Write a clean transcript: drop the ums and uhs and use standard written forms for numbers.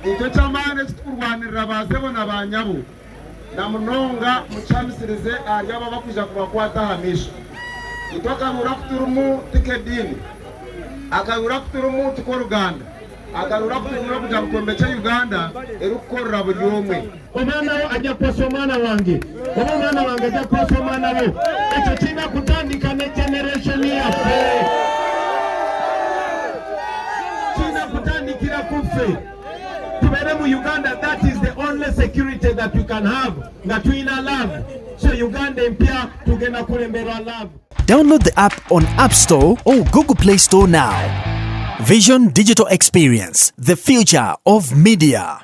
Icyo cyamane kurwanirira abasebo n'abanyabo na munonga muchamisirize aryaba bakuja kubakwata hamisha itokanura kuturumu tikedini akabura kuturumu tiko Uganda akarura kuturumu kuja kukombecha Uganda erukorra buli omwe omwana wo ajja poso omwana wange omwana wange ajja poso omwana wo ekyo kina kutandika ne generation yaffe kina kutandikira kufe tubere mu Uganda. That is the only security that we can have nga tuyina love. So Uganda empya tugenda kulembera love. Download the app on App Store or Google Play Store now. Vision Digital Experience, the future of media.